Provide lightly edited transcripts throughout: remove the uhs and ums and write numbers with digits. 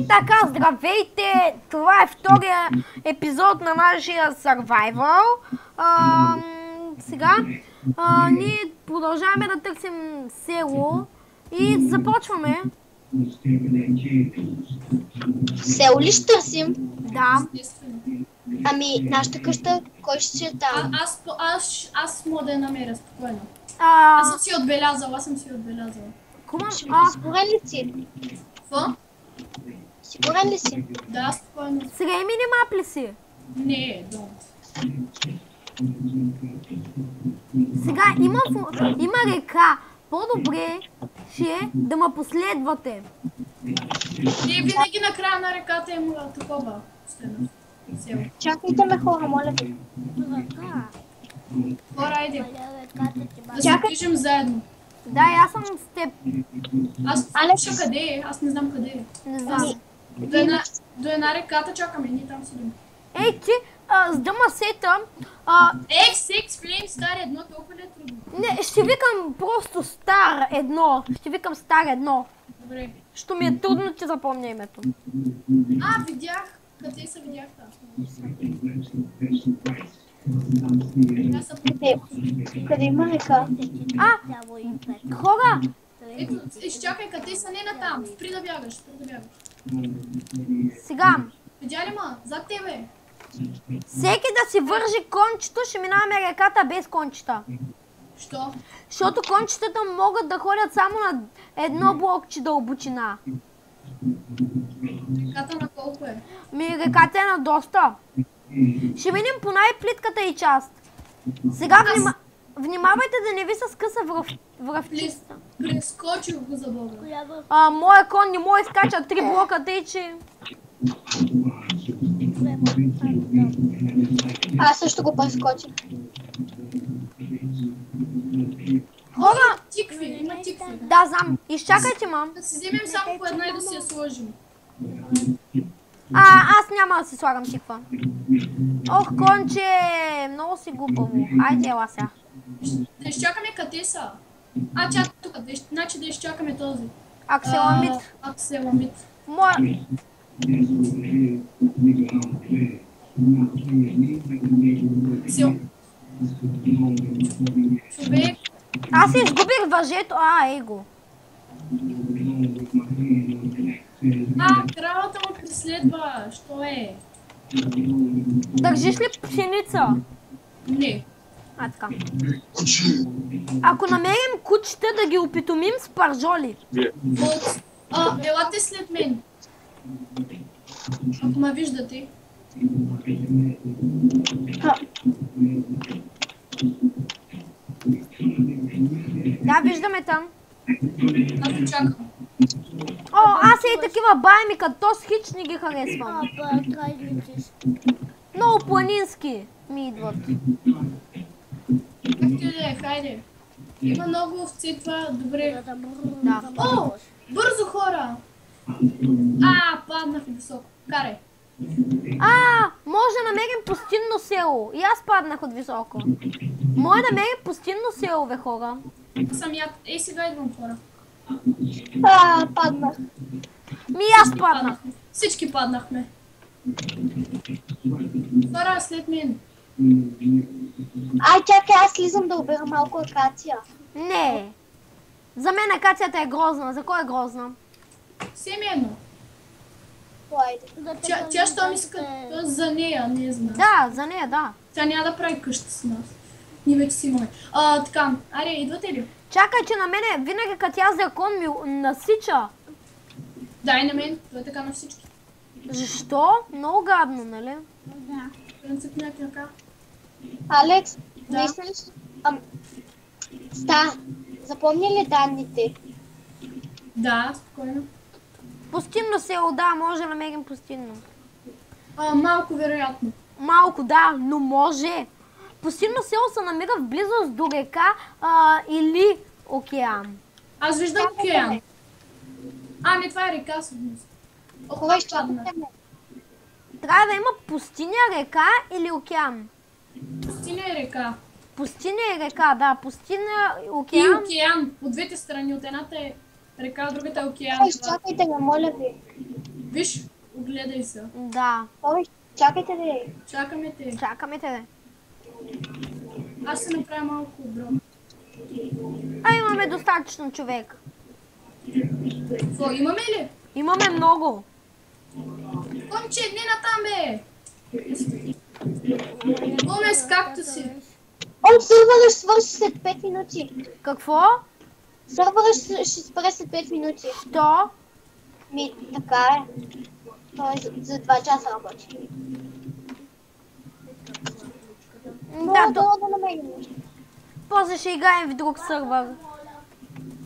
И така, здравейте! Това е втория епизод на нашия Survival. Сега ние продължаваме да търсим село и започваме. Село ли ще търсим? Да. Ами, нашата къща, кой ще е там? Аз мога да я намеря спокойно. Аз съм си отбелязала, Сигурен ли си? Какво? Сигурен ли си? Да, спокойно. Сега и минимап ли си? Не, don't. Сега има река. По-добре ще е да ме последвате. Ние винаги на края на реката има такова стена. Село. Чакайте ме, хора, моля ви. Хора, айде. Да се движим заедно. Да, и аз съм с теб. Аз къде е? Аз не знам къде е. Не знам. До една реката чакаме, ние там седим. Ей, ти, с дъмасета... Explain стар едно, толкова ли е трудно? Не, ще викам просто стар едно. Ще викам стар едно. Добре. Що ми е трудно, че запомня името. Видях. Къде се видях там? Къде има река? Хора! Ето, изчакай, къде са, не натам. Спри да бягаш, Сега. Видя ли ма? Зад тебе. Всеки да си вържи кончето, ще минаваме реката без кончета. Що? Защото кончетата могат да ходят само на едно блокче дълбочина. Реката на колко е? Реката е на доста. Ще минем по най-плитката и част. Сега внимавайте да не ви се скъса връвчиста. Прескочил го за Бога. Моя кон не може изкача 3 блока, тъй че... Аз също го прескочих. Хора! Има тикви. Да, знам. Изчакайте, мам. Да си вземем само по една и да си я сложим. Аз няма да си слагам тиква. Ох, конче! Много си глупаво. Айде, ела сега. Да изчакаме къде са. Тук. Значи да изчакаме този. Акселамид. Акселамид. Моя... Човек. Аз изгубих въжето. Ей го. Кравата му преследва. Що е? Държиш ли пшеница? Не. Така. Ако намерим кучета, да ги опитомим с паржоли. Елате след мен. Ако ме виждате. Да, виждаме там. Аз го чакам. Аз и такива байми, като с хич не ги харесвам. Много планински ми идват. Както и да е, хайде. Има много овци, това добре. Да. Бързо, хора! Паднах високо. Карай. Може да намерим пустинно село. И аз паднах от високо. Може да намерим пустинно село, бе, хора. Сега идвам, хора. Паднах. Аз паднах. Всички паднахме. Хора, след мен. Чакай, аз слизам да обера малко акация. Не. За мен акацията е грозна. За кой е грозна? Семено. Айде. Тя що ми иска за нея, не знам. Да, за нея, да. Тя няма да прави къща с нас. Ние вече си имаме. Така, аре, идвате ли? Чакай, че на мене винаги като аз дракон ми насича. Дай на мен, това е така на всички. Защо? Много гадно, нали? Да. Принцип някакъв. Алекс, Да. Запомни ли данните? Да, спокойно. Пустинно село, да, може да намерим пустинно. Малко вероятно. Малко, да, но може. Пустинно село се намира в близост до река или океан. Аз виждам океан. Не, това е река всъщност. Кога ще падна? Трябва да има пустиня, река или океан. Пустиня и река. Пустиня и река, да. Пустиня, океан. И океан. От двете страни. От едната е река, от другата е океан. Изчакайте ме, моля ви. Виж, огледай се. Да, Ой, чакайте ли. Чакаме те. чакаме те. Аз се направя малко бро. А имаме достатъчно човек. Какво, имаме ли? Имаме много. Конче, не натам бе! Боме с кактуси. О, сървърът ще свърши след 5 минути. Какво? Сървърът ще спре след 5 минути. То? Така е. Той за 2 часа работи. Да, Долу да намерим. после ще играем в друг сървър.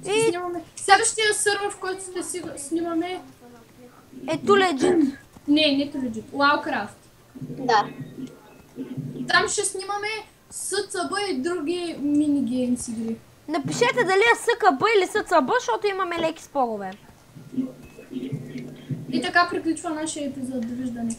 И Снимаме. Следващия сървър, в който снимаме... ето legit. Не legit. Wowcraft. Да. Там ще снимаме СЦБ и други минигеймс игри. Напишете дали е СКБ или СЦБ, защото имаме леки спорове. И така приключва нашия епизод. Довиждане.